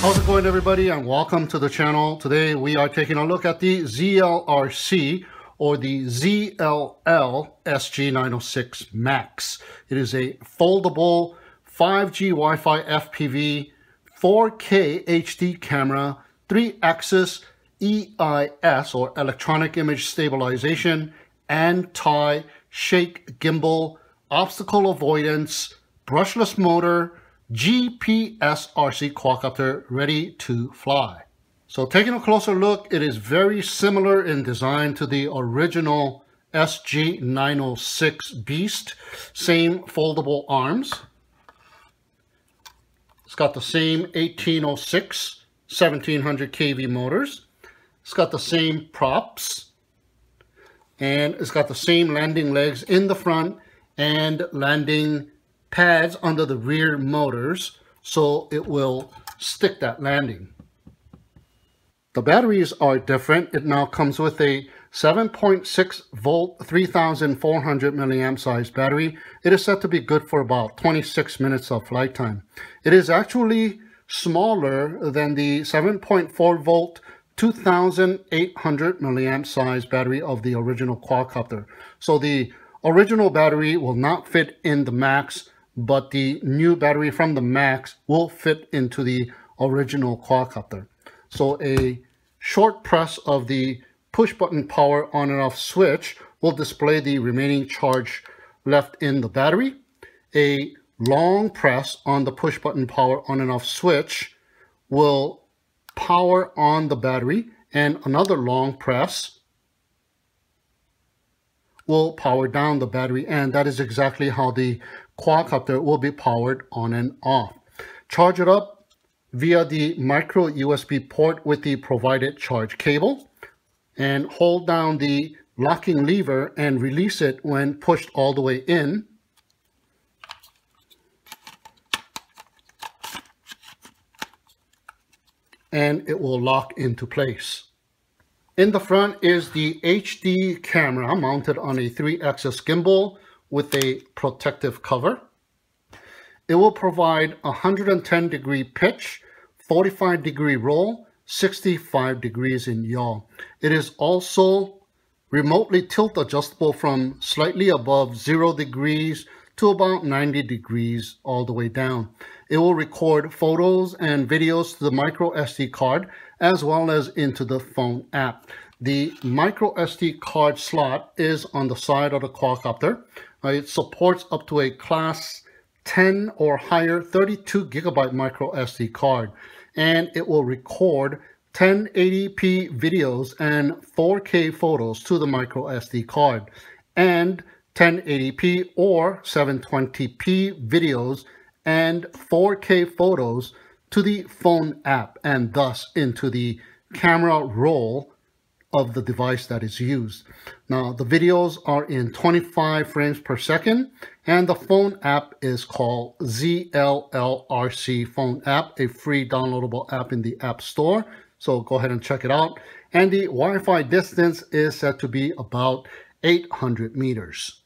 How's it going, everybody, and welcome to the channel. Today we are taking a look at the ZLRC or the ZLL SG906 Max. It is a foldable 5G Wi-Fi FPV 4K HD camera, 3-axis EIS or electronic image stabilization, anti-shake gimbal, obstacle avoidance, brushless motor, GPS RC quadcopter ready to fly. So taking a closer look, it is very similar in design to the original SG906 Beast. Same foldable arms. It's got the same 1806 1700 kV motors. It's got the same props. And it's got the same landing legs in the front and landing pads under the rear motors, so it will stick that landing. The batteries are different. It now comes with a 7.6 volt 3400 milliamp size battery. It is said to be good for about 26 minutes of flight time. It is actually smaller than the 7.4 volt 2800 milliamp size battery of the original quadcopter. So the original battery will not fit in the Max, but the new battery from the Max will fit into the original quadcopter. So a short press of the push button power on and off switch will display the remaining charge left in the battery. A long press on the push button power on and off switch will power on the battery, and another long press will power down the battery, and that is exactly how the quadcopter will be powered on and off. Charge it up via the micro USB port with the provided charge cable, and hold down the locking lever and release it when pushed all the way in. And it will lock into place. In the front is the HD camera mounted on a 3-axis gimbal with a protective cover. It will provide 110 degree pitch, 45 degree roll, 65 degrees in yaw. It is also remotely tilt adjustable from slightly above 0 degrees to about 90 degrees all the way down. It will record photos and videos to the micro SD card as well as into the phone app. The micro SD card slot is on the side of the quadcopter. It supports up to a class 10 or higher 32 gigabyte micro SD card, and it will record 1080p videos and 4K photos to the micro SD card, and 1080p or 720p videos and 4K photos to the phone app, and thus into the camera roll of the device that is used. Now, the videos are in 25 frames per second, and the phone app is called ZLLRC Phone App, a free downloadable app in the App Store. So go ahead and check it out. And the Wi-Fi distance is said to be about 800 meters.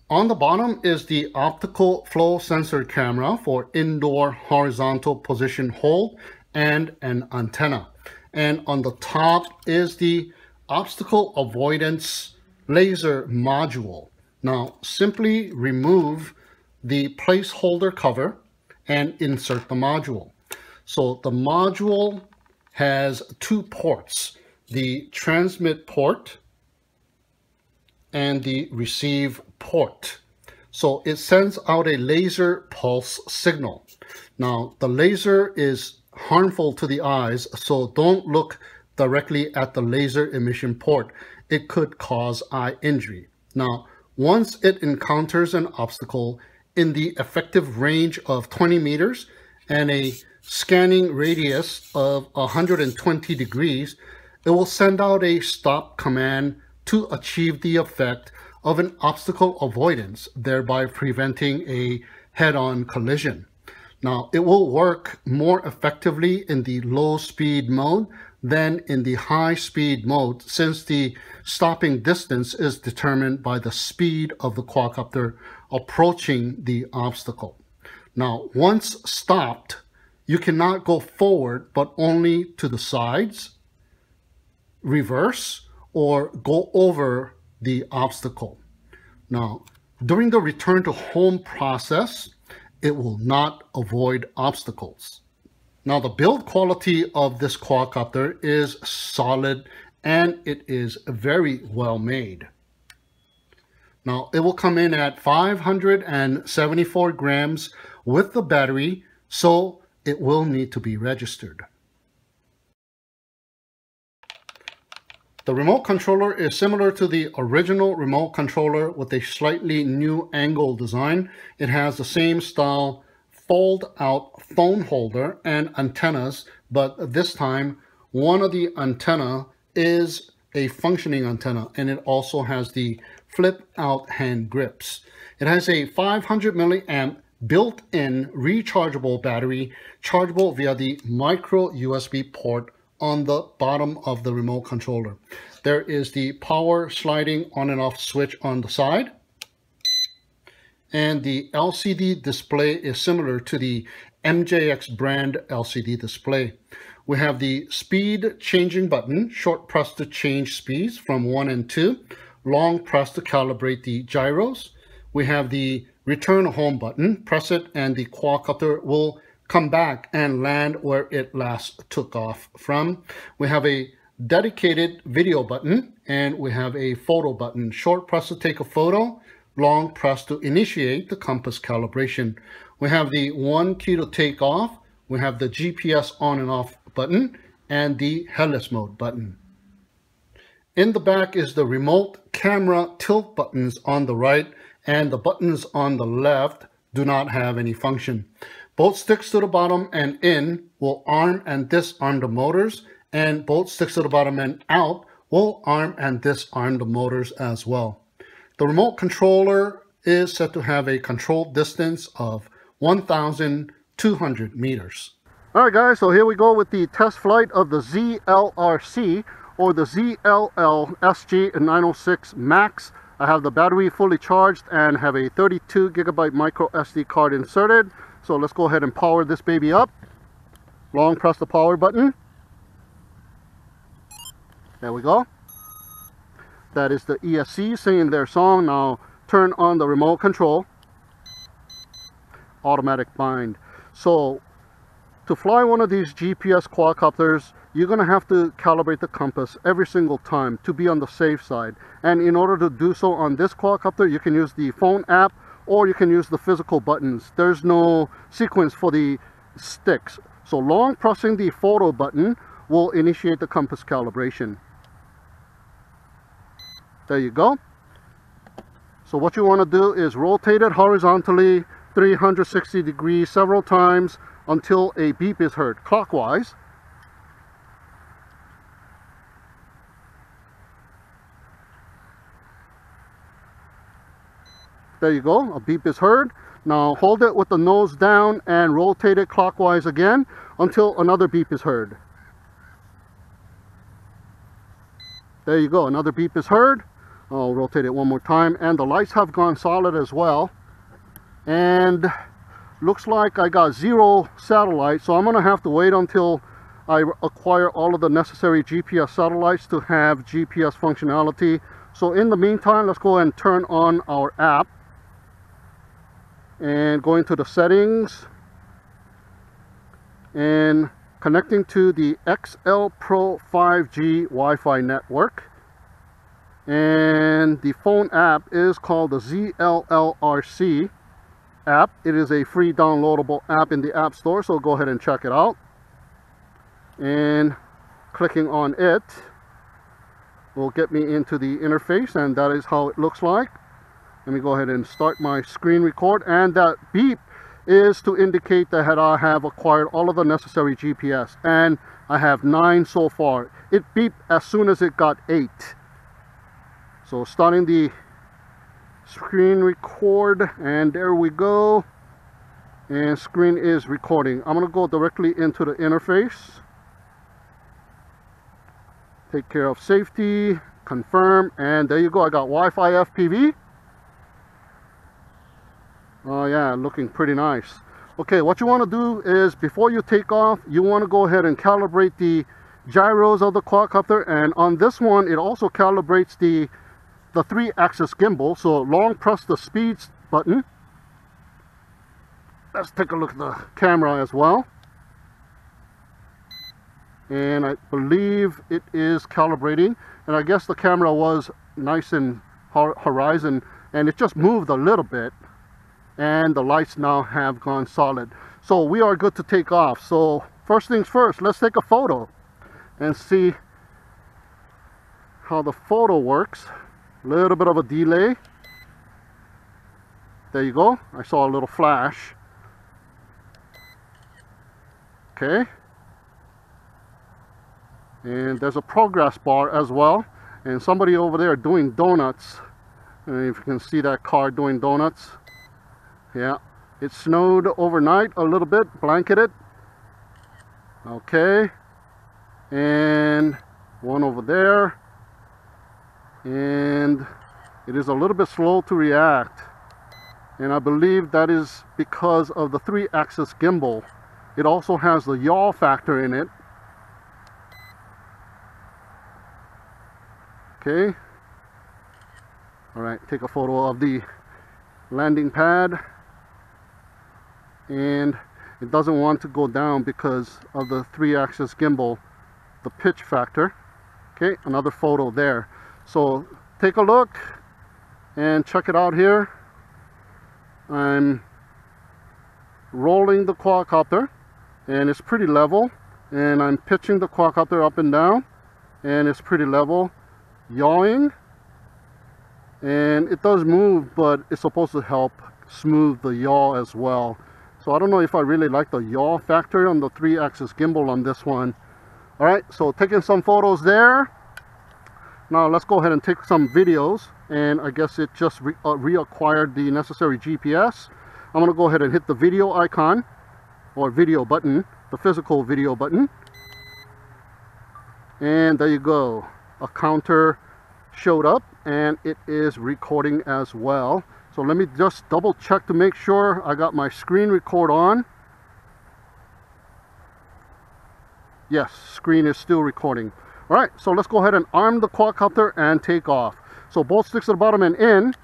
On the bottom is the optical flow sensor camera for indoor horizontal position hold and an antenna. And on the top is the obstacle avoidance laser module. Now, simply remove the placeholder cover and insert the module. So the module has 2 ports, the transmit port and the receive port. So it sends out a laser pulse signal. Now, the laser is harmful to the eyes, so don't look directly at the laser emission port. It could cause eye injury. Now, once it encounters an obstacle in the effective range of 20 meters and a scanning radius of 120 degrees, it will send out a stop command to achieve the effect of an obstacle avoidance, thereby preventing a head-on collision. Now, it will work more effectively in the low speed mode than in the high speed mode, since the stopping distance is determined by the speed of the quadcopter approaching the obstacle. Now, once stopped, You cannot go forward, but only to the sides, reverse, or go over the obstacle. Now, during the return to home process, it will not avoid obstacles. Now, the build quality of this quadcopter is solid and it is very well made. Now, it will come in at 574 grams with the battery, so it will need to be registered. The remote controller is similar to the original remote controller with a slightly new angle design. It has the same style fold out phone holder and antennas, but this time one of the antenna is a functioning antenna, and it also has the flip out hand grips. It has a 500 milliamp built-in rechargeable battery, chargeable via the micro USB port on the bottom of the remote controller. There is the power sliding on and off switch on the side, and the LCD display is similar to the MJX brand LCD display. We have the speed changing button, short press to change speeds from 1 and 2, long press to calibrate the gyros. We have the return home button, press it and the quadcopter will come back and land where it last took off from. We have a dedicated video button and we have a photo button, short press to take a photo, long press to initiate the compass calibration. We have the 1 key to take off, we have the GPS on and off button and the headless mode button. In the back is the remote camera tilt buttons on the right, and the buttons on the left do not have any function. Both sticks to the bottom and in will arm and disarm the motors, and both sticks to the bottom and out will arm and disarm the motors as well. The remote controller is set to have a control distance of 1,200 meters. Alright guys, so here we go with the test flight of the ZLRC or the ZLL SG906 Max. I have the battery fully charged and have a 32 gigabyte micro SD card inserted. So let's go ahead and power this baby up. Long press the power button. There we go. That is the ESC singing their song. Now turn on the remote control. Automatic bind. So to fly one of these GPS quadcopters, you're going to have to calibrate the compass every single time to be on the safe side. And in order to do so on this quadcopter, you can use the phone app or you can use the physical buttons. There's no sequence for the sticks. So long pressing the photo button will initiate the compass calibration. There you go. So what you want to do is rotate it horizontally 360 degrees several times until a beep is heard clockwise. There you go, a beep is heard. Now hold it with the nose down and rotate it clockwise again until another beep is heard. There you go, another beep is heard. I'll rotate it one more time, and the lights have gone solid as well. And looks like I got 0 satellites, so I'm going to have to wait until I acquire all of the necessary GPS satellites to have GPS functionality. So in the meantime, let's go ahead and turn on our app and go into the settings and connecting to the XL Pro 5G Wi-Fi network. And the phone app is called the ZLLRC app. It is a free downloadable app in the App Store, so go ahead and check it out. And clicking on it will get me into the interface, and that is how it looks like. Let me go ahead and start my screen record, and that beep is to indicate that I have acquired all of the necessary GPS, and I have 9 so far. It beeped as soon as it got 8. So starting the screen record, and there we go, and screen is recording. I'm going to go directly into the interface, take care of safety, confirm, and there you go. I got Wi-Fi FPV. Oh yeah, looking pretty nice. Okay, what you want to do is before you take off, you want to go ahead and calibrate the gyros of the quadcopter, and on this one it also calibrates the 3-axis gimbal. So long press the speed button. Let's take a look at the camera as well, and I believe it is calibrating, and I guess the camera was nice and horizon, and it just moved a little bit, and the lights now have gone solid. So we are good to take off. So first things first, let's take a photo and see how the photo works. A little bit of a delay. There you go. I saw a little flash. Okay. And there's a progress bar as well. And somebody over there doing donuts. And if you can see that car doing donuts. Yeah. It snowed overnight a little bit, blanketed. Okay. And one over there. And it is a little bit slow to react. And I believe that is because of the 3-axis gimbal. It also has the yaw factor in it. Okay. Alright, take a photo of the landing pad. And it doesn't want to go down because of the 3-axis gimbal, the pitch factor. Okay, another photo there. So take a look and check it out here. I'm rolling the quadcopter and it's pretty level, and I'm pitching the quadcopter up and down and it's pretty level, yawing, and it does move, but it's supposed to help smooth the yaw as well. So I don't know if I really like the yaw factor on the 3-axis gimbal on this one. Alright, so taking some photos there. Now let's go ahead and take some videos, and I guess it just reacquired the necessary GPS. I'm going to go ahead and hit the video icon, or video button, the physical video button. And there you go. A counter showed up, and it is recording as well. So let me just double check to make sure I got my screen record on. Yes, screen is still recording. Alright, so let's go ahead and arm the quadcopter and take off. So both sticks at the bottom and in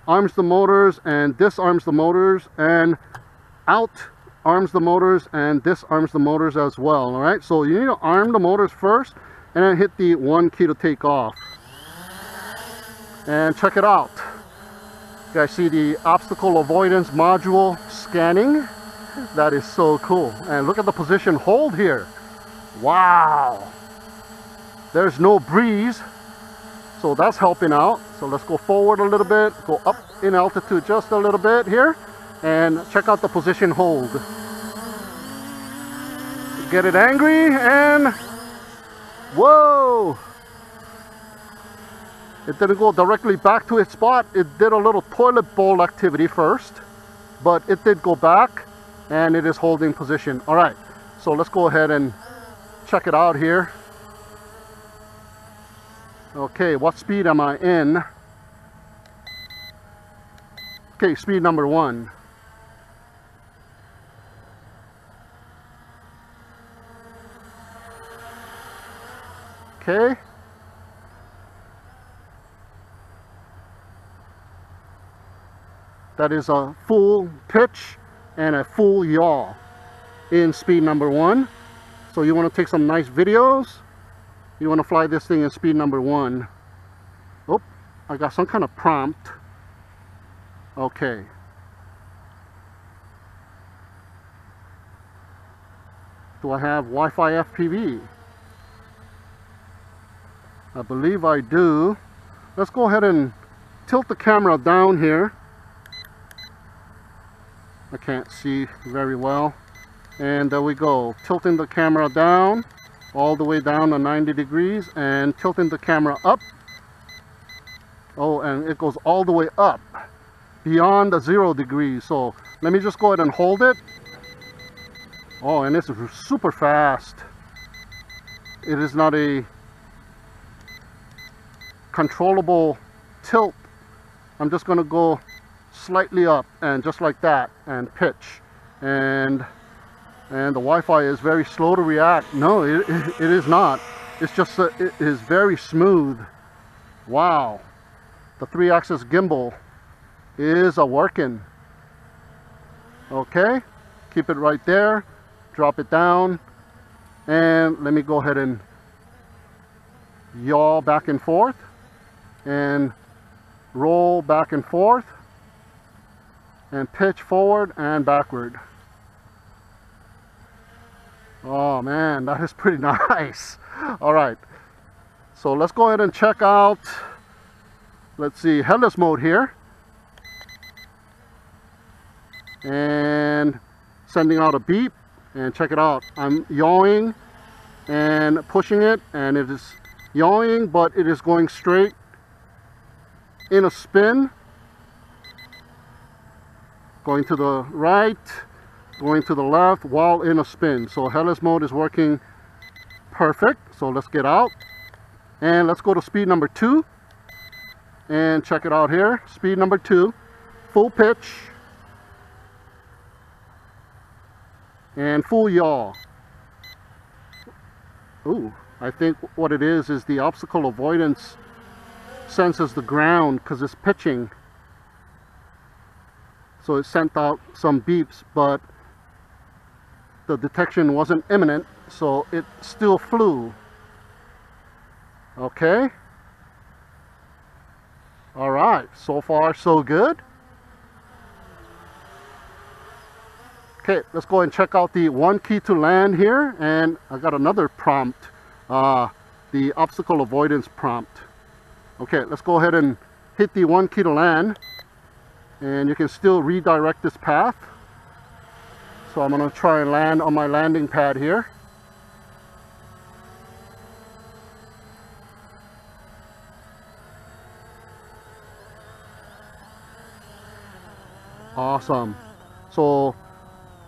arms the motors, and disarms the motors, and out arms the motors, and disarms the motors as well. Alright, so you need to arm the motors first and then hit the 1 key to take off. And check it out. You guys see the obstacle avoidance module scanning? That is so cool. And look at the position hold here. Wow. There's no breeze, so that's helping out. So let's go forward a little bit, go up in altitude just a little bit here, and check out the position hold. Get it angry, and whoa! It didn't go directly back to its spot. It did a little toilet bowl activity first, but it did go back, and it is holding position. All right, so let's go ahead and check it out here. Okay, what speed am I in? Okay, speed number 1. Okay. That is a full pitch and a full yaw in speed number 1. So you want to take some nice videos. You want to fly this thing in speed number 1. Oh, I got some kind of prompt. Okay. Do I have Wi-Fi FPV? I believe I do. Let's go ahead and tilt the camera down here. I can't see very well. And there we go. Tilting the camera down, all the way down to 90 degrees, and tilting the camera up. Oh, and it goes all the way up beyond the 0 degrees. So let me just go ahead and hold it. Oh, and it's super fast. It is not a controllable tilt. I'm just going to go slightly up, and just like that, and pitch. and the Wi-Fi is very slow to react. No, it is not. It's just it is very smooth. Wow, the 3-axis gimbal is a working. Okay, keep it right there, drop it down, and let me go ahead and yaw back and forth and roll back and forth and pitch forward and backward. Oh man, that is pretty nice. All right, so let's go ahead and check out, let's see, headless mode here, and sending out a beep, and check it out. I'm yawing and pushing it, and it is yawing, but it is going straight in a spin, going to the right, going to the left while in a spin. So headless mode is working perfect. So let's get out and let's go to speed number 2 and check it out here. Speed number 2, full pitch and full yaw. Ooh, I think what it is the obstacle avoidance senses the ground because it's pitching. So it sent out some beeps, but the detection wasn't imminent, so it still flew. Okay. All right, so far so good. Okay, let's go and check out the 1 key to land here, and I got another prompt, the obstacle avoidance prompt. Okay, let's go ahead and hit the 1 key to land, and you can still redirect this path. So I'm going to try and land on my landing pad here. Awesome. So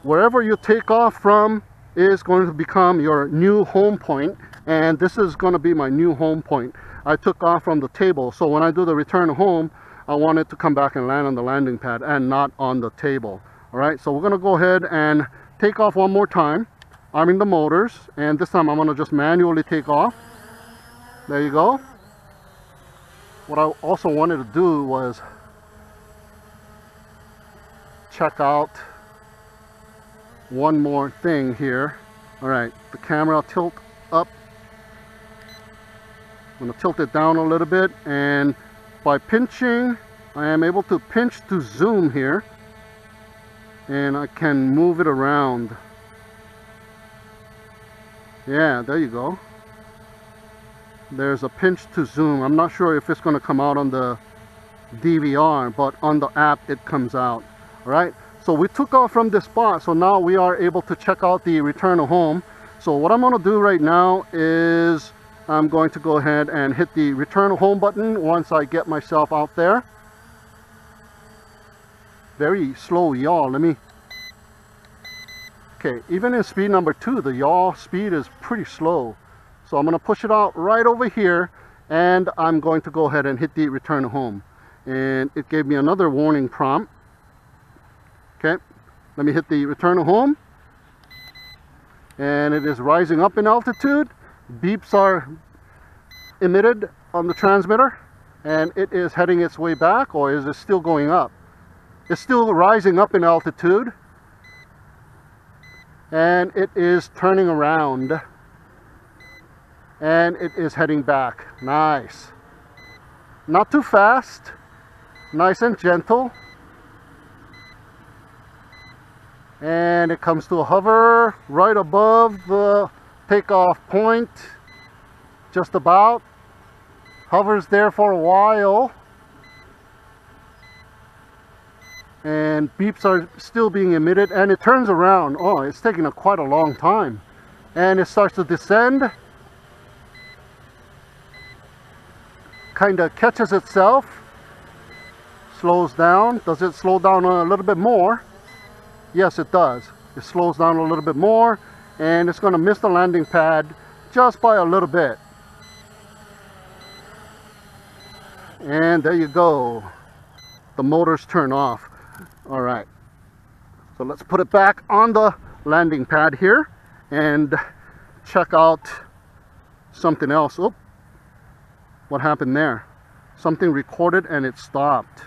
wherever you take off from is going to become your new home point, and this is going to be my new home point. I took off from the table, so when I do the return home, I want it to come back and land on the landing pad and not on the table. All right, so we're going to go ahead and take off one more time, arming the motors, and this time I'm going to just manually take off. There you go. What I also wanted to do was check out one more thing here. All right, the camera tilt up. I'm going to tilt it down a little bit, and by pinching, I am able to pinch to zoom here, and I can move it around. Yeah, there you go. There's a pinch to zoom. I'm not sure if it's going to come out on the DVR, but on the app it comes out. All right, so we took off from this spot, so now we are able to check out the return to home. So what I'm going to do right now is I'm going to go ahead and hit the return to home button once I get myself out there. Very slow yaw. Let me, okay, even in speed number 2, the yaw speed is pretty slow. So I'm going to push it out right over here, and I'm going to go ahead and hit the return to home. And it gave me another warning prompt. Okay, let me hit the return to home, and it is rising up in altitude. Beeps are emitted on the transmitter, and it is heading its way back, or is it still going up? It's still rising up in altitude, and it is turning around, and it is heading back. Nice. Not too fast, nice and gentle. And it comes to a hover right above the takeoff point, just about. Hovers there for a while, and beeps are still being emitted, and it turns around. Oh, it's taking quite a long time, and it starts to descend, kind of catches itself, slows down. Does it slow down a little bit more? Yes, it does. It slows down a little bit more, and it's going to miss the landing pad just by a little bit. And there you go. The motors turn off. All right. So So let's put it back on the landing pad here and check out something else. Oh, what happened there? Something recorded and it stopped.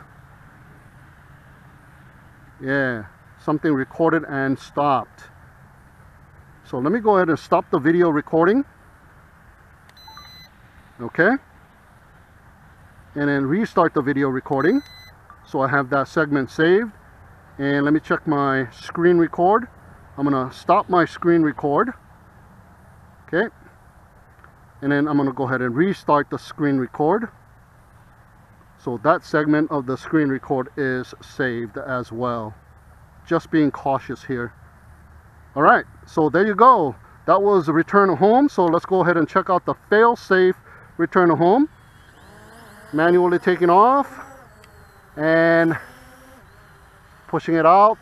Yeah, something recorded and stopped. So let me go ahead and stop the video recording. Okay. And then restart the video recording. So I have that segment saved. And let me check my screen record. I'm gonna stop my screen record. Okay. And then I'm gonna go ahead and restart the screen record. So that segment of the screen record is saved as well. Just being cautious here. All right, so there you go. That was return to home. So let's go ahead and check out the fail-safe return to home. Manually taking off and pushing it out.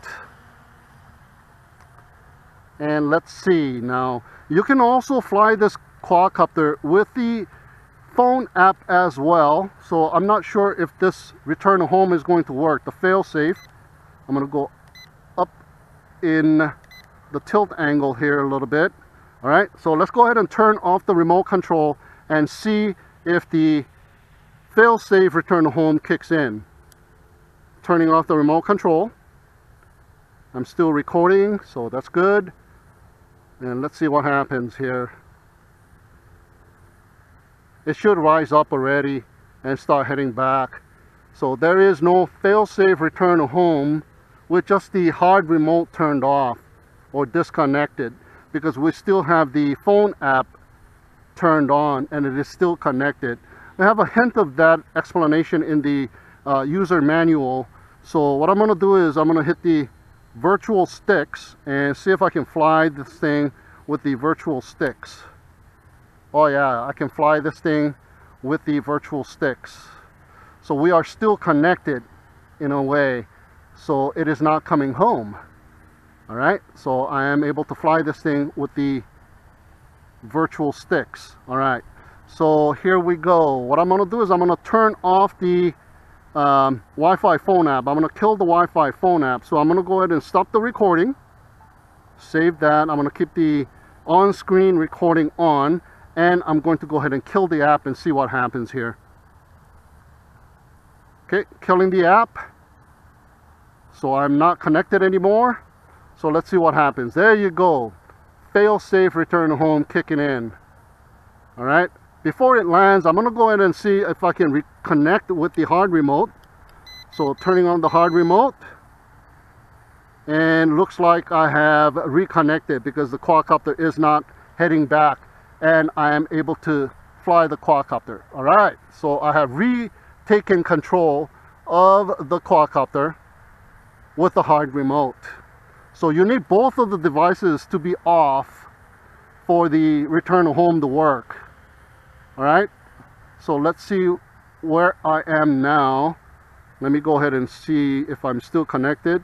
And let's see. Now, you can also fly this quadcopter with the phone app as well. So I'm not sure if this return to home is going to work. The fail-safe. I'm going to go up in the tilt angle here a little bit. All right, so let's go ahead and turn off the remote control and see if the fail-safe return to home kicks in. Turning off the remote control. I'm still recording, so that's good. And let's see what happens here. It should rise up already and start heading back. So there is no fail-safe return to home with just the hard remote turned off or disconnected, because we still have the phone app turned on and it is still connected. I have a hint of that explanation in the user manual. So what I'm going to do is I'm going to hit the virtual sticks and see if I can fly this thing with the virtual sticks. Oh yeah, I can fly this thing with the virtual sticks. So we are still connected in a way. So it is not coming home. All right, so I am able to fly this thing with the virtual sticks. All right, so here we go. What I'm going to do is I'm going to turn off the Wi-Fi phone app. I'm going to kill the Wi-Fi phone app. So I'm going to go ahead and stop the recording. Save that. I'm going to keep the on-screen recording on. And I'm going to go ahead and kill the app and see what happens here. Okay, killing the app. So I'm not connected anymore. So let's see what happens. There you go. Fail-safe return to home kicking in. All right. Before it lands, I'm going to go ahead and see if I can reconnect with the hard remote. So turning on the hard remote. And looks like I have reconnected because the quadcopter is not heading back. And I am able to fly the quadcopter. All right. So I have retaken control of the quadcopter with the hard remote. So you need both of the devices to be off for the return to home to work. All right, so let's see where I am now. Let me go ahead and see if I'm still connected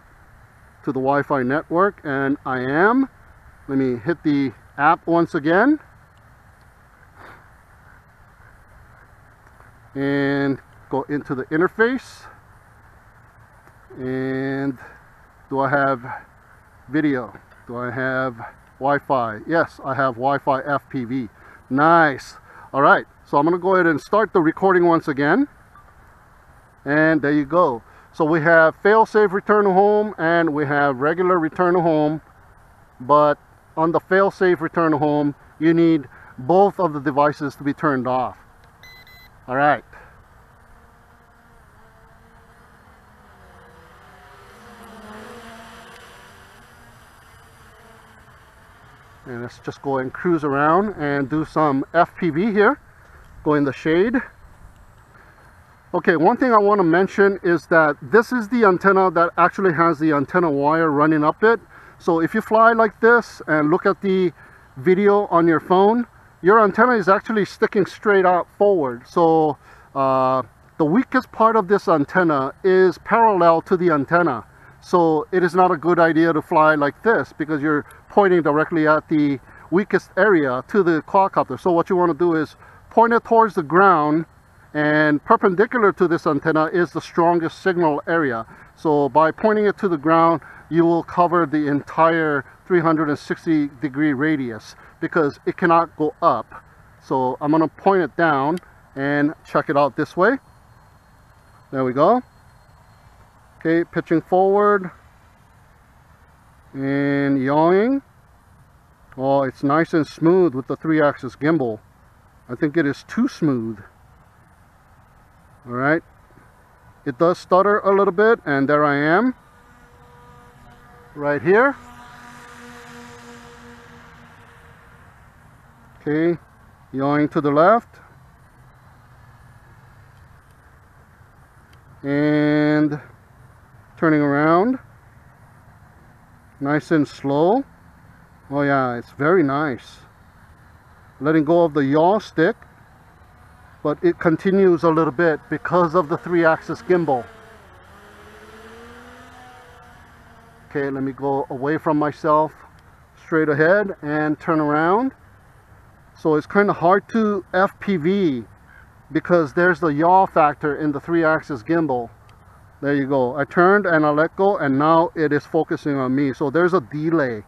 to the Wi-Fi network, and I am. Let me hit the app once again. And go into the interface. And do I have video? Do I have Wi-Fi? Yes, I have Wi-Fi FPV. Nice. All right, so I'm going to go ahead and start the recording once again. And there you go. So we have fail-safe return to home and we have regular return to home. But on the fail-safe return to home, you need both of the devices to be turned off. All right. And let's just go and cruise around and do some FPV here. Go in the shade. Okay, one thing I want to mention is that this is the antenna that actually has the antenna wire running up it. So if you fly like this and look at the video on your phone, your antenna is actually sticking straight out forward. So the weakest part of this antenna is parallel to the antenna. So it is not a good idea to fly like this because you're pointing directly at the weakest area to the quadcopter. So what you want to do is point it towards the ground and perpendicular to this antenna is the strongest signal area. So by pointing it to the ground, you will cover the entire 360-degree radius because it cannot go up. So I'm going to point it down and check it out this way. There we go. Okay, pitching forward and yawing. Oh, it's nice and smooth with the 3-axis gimbal. I think it is too smooth. Alright, it does stutter a little bit, and there I am right here. Okay, yawing to the left and turning around nice and slow. Oh yeah, it's very nice. Letting go of the yaw stick, but it continues a little bit because of the 3-axis gimbal. Okay, let me go away from myself, straight ahead and turn around. So it's kind of hard to FPV because there's the yaw factor in the 3-axis gimbal. There you go. I turned and I let go, and now it is focusing on me. So there's a delay.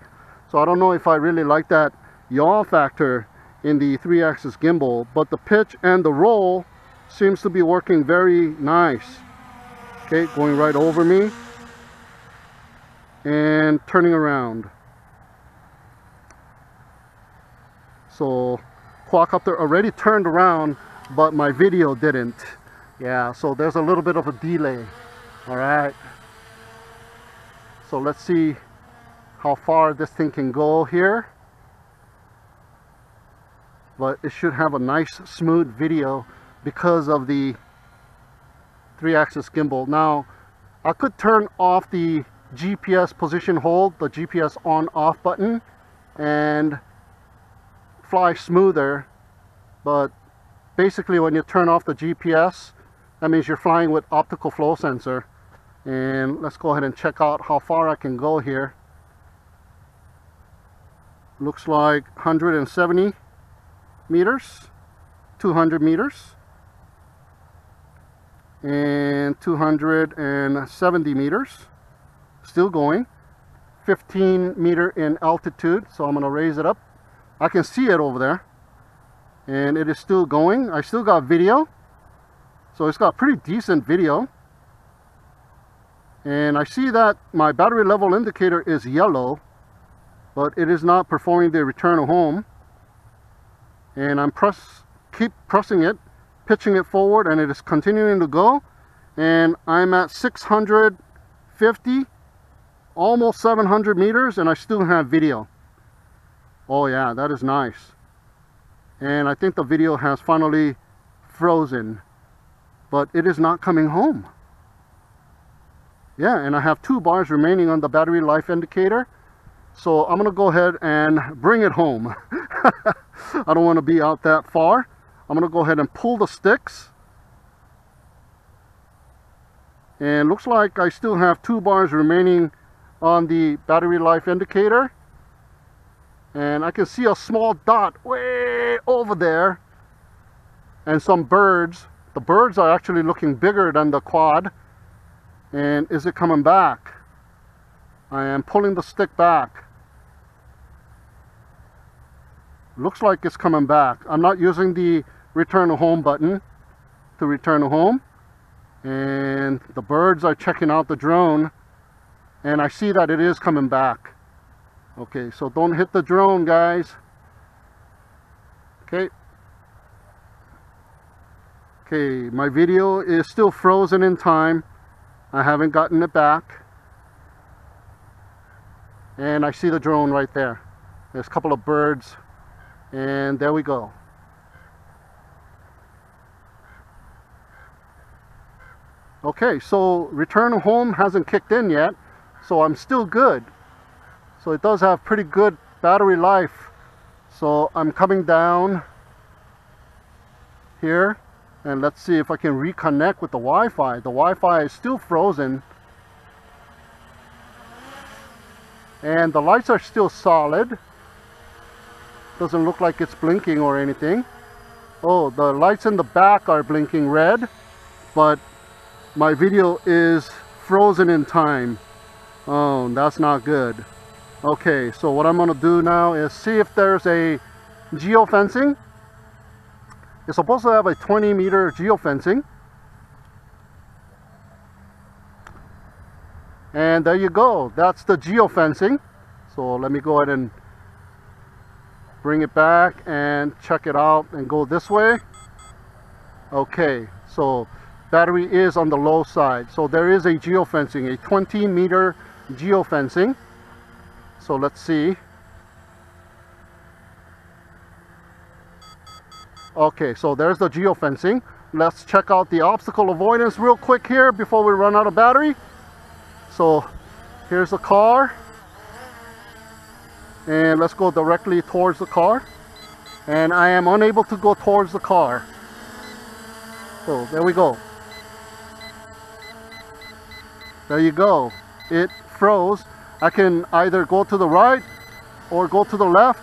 So I don't know if I really like that yaw factor in the 3-axis gimbal, but the pitch and the roll seems to be working very nice. Okay, going right over me and turning around. So quadcopter already turned around, but my video didn't. Yeah, so there's a little bit of a delay. All right, so let's see how far this thing can go here. But it should have a nice smooth video because of the 3-axis gimbal. Now I could turn off the GPS position hold, the GPS on off button, and fly smoother, but basically when you turn off the GPS, that means you're flying with optical flow sensor. And let's go ahead and check out how far I can go here. Looks like 170 meters, 200 meters, and 270 meters. Still going. 15 meter in altitude, so I'm going to raise it up. I can see it over there, and it is still going. I still got video, so it's got pretty decent video. And I see that my battery level indicator is yellow, but it is not performing the return to home. And I'm keep pressing it, pitching it forward, and it is continuing to go. And I'm at 650, almost 700 meters, and I still have video. Oh yeah, that is nice. And I think the video has finally frozen, but it is not coming home. Yeah, and I have 2 bars remaining on the battery life indicator. So I'm going to go ahead and bring it home. I don't want to be out that far. I'm going to go ahead and pull the sticks. And looks like I still have 2 bars remaining on the battery life indicator. And I can see a small dot way over there. And some birds. The birds are actually looking bigger than the quad. And is it coming back? I am pulling the stick back. Looks like it's coming back. I'm not using the return to home button to return to home. And the birds are checking out the drone. And I see that it is coming back. Okay, so don't hit the drone, guys. Okay. Okay, my video is still frozen in time. I haven't gotten it back. And I see the drone right there. There's a couple of birds. And there we go. Okay, so return home hasn't kicked in yet, so I'm still good. So it does have pretty good battery life. So I'm coming down here, and let's see if I can reconnect with the Wi-Fi. The Wi-Fi is still frozen, and the lights are still solid. Doesn't look like it's blinking or anything. Oh, the lights in the back are blinking red, but my video is frozen in time. Oh, that's not good. Okay, so what I'm going to do now is see if there's a geofencing. It's supposed to have a 20-meter geofencing. And there you go. That's the geofencing. So let me go ahead and bring it back and check it out and go this way. Okay, so battery is on the low side. So there is a geofencing, a 20-meter geofencing. So let's see. Okay, so there's the geofencing. Let's check out the obstacle avoidance real quick here before we run out of battery. So here's the car. And let's go directly towards the car. And I am unable to go towards the car. So there we go. There you go. It froze. I can either go to the right or go to the left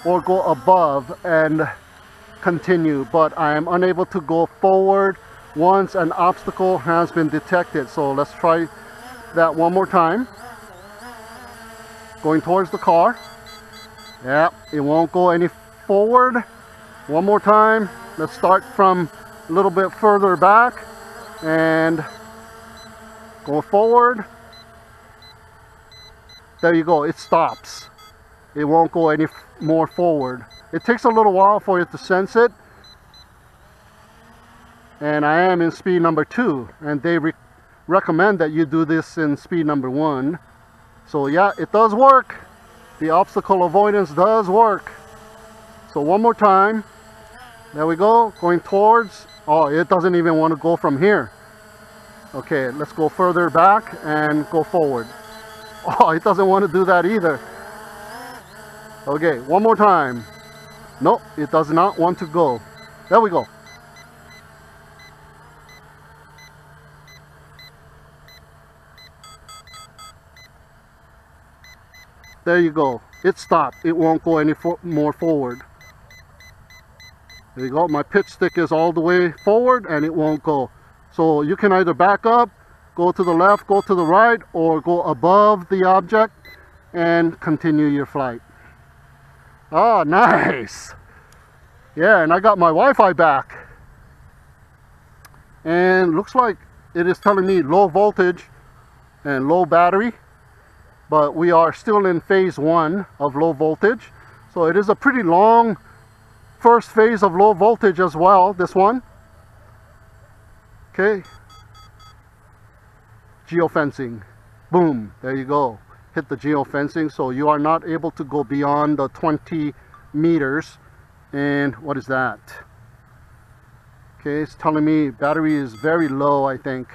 or go above and continue, but I am unable to go forward once an obstacle has been detected. So let's try that one more time. Going towards the car. Yeah, it won't go any forward. One more time. Let's start from a little bit further back and go forward. There you go, it stops. It won't go any more forward. It takes a little while for it to sense it. And I am in speed number 2, and they recommend that you do this in speed number 1. So yeah, it does work. The obstacle avoidance does work. So one more time. There we go, going towards. Oh, it doesn't even want to go from here. Okay, let's go further back and go forward. Oh, it doesn't want to do that either. Okay, one more time. Nope, it does not want to go. There we go. There you go. It stopped. It won't go any more forward. There you go. My pitch stick is all the way forward and it won't go. So you can either back up, go to the left, go to the right, or go above the object and continue your flight. Oh, nice. Yeah, and I got my Wi-Fi back. And looks like it is telling me low voltage and low battery. But we are still in phase 1 of low voltage. So it is a pretty long first phase of low voltage as well, this one. Okay. Geofencing. Boom. There you go. Hit the geofencing. So you are not able to go beyond the 20 meters. And what is that? Okay, it's telling me battery is very low, I think.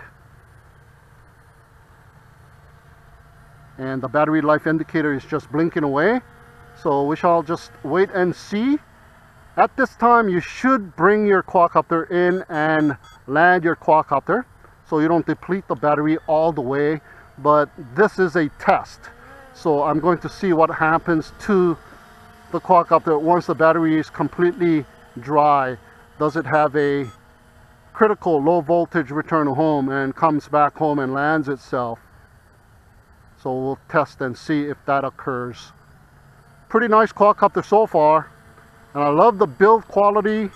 And the battery life indicator is just blinking away. So we shall just wait and see. At this time, you should bring your quadcopter in and land your quadcopter so you don't deplete the battery all the way. But this is a test. So I'm going to see what happens to the quadcopter once the battery is completely dry. Does it have a critical low voltage return home and comes back home and lands itself? So we'll test and see if that occurs. Pretty nice quadcopter so far. And I love the build quality.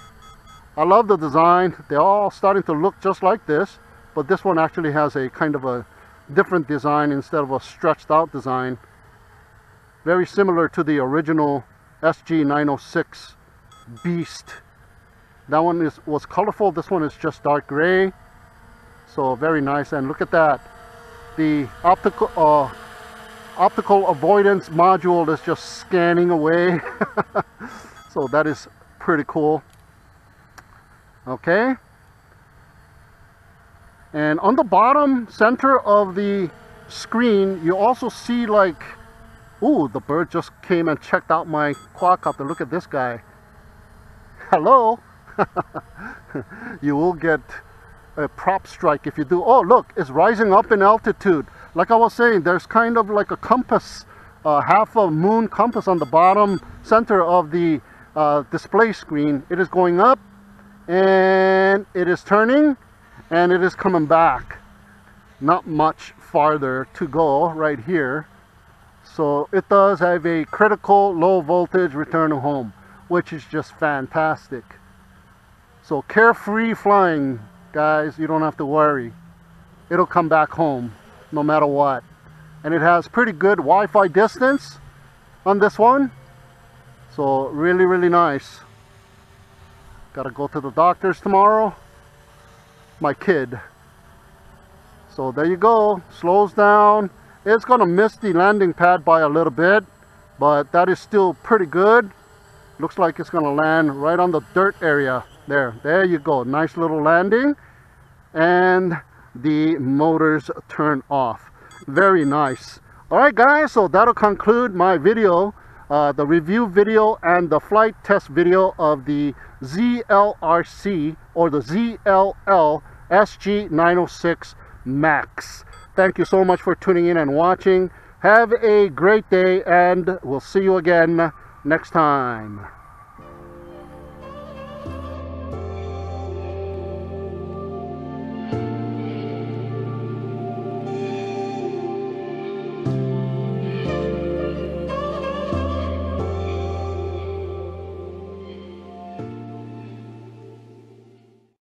I love the design. They're all starting to look just like this. But this one actually has a kind of a different design instead of a stretched out design. Very similar to the original SG906 Beast. That one was colorful. This one is just dark gray. So very nice. And look at that. The optical avoidance module is just scanning away. So that is pretty cool. Okay. And on the bottom center of the screen, you also see like, ooh, the bird just came and checked out my quadcopter. Look at this guy. Hello. You will get a prop strike if you do. Oh, look, it's rising up in altitude. Like I was saying, there's kind of like a compass, half a moon compass on the bottom center of the display screen. It is going up and it is turning and it is coming back. Not much farther to go right here. So it does have a critical low voltage return to home, which is just fantastic. So carefree flying, guys. You don't have to worry. It'll come back home no matter what. And it has pretty good Wi-Fi distance on this one. So really, really nice. Gotta go to the doctor's tomorrow. My kid. So there you go. Slows down. It's gonna miss the landing pad by a little bit, but that is still pretty good. Looks like it's gonna land right on the dirt area. There you go. Nice little landing. And the motors turn off. Very nice. Alright guys, so that'll conclude my video, the review video and the flight test video of the ZLRC or the ZLL SG906 Max. Thank you so much for tuning in and watching. Have a great day, and we'll see you again next time.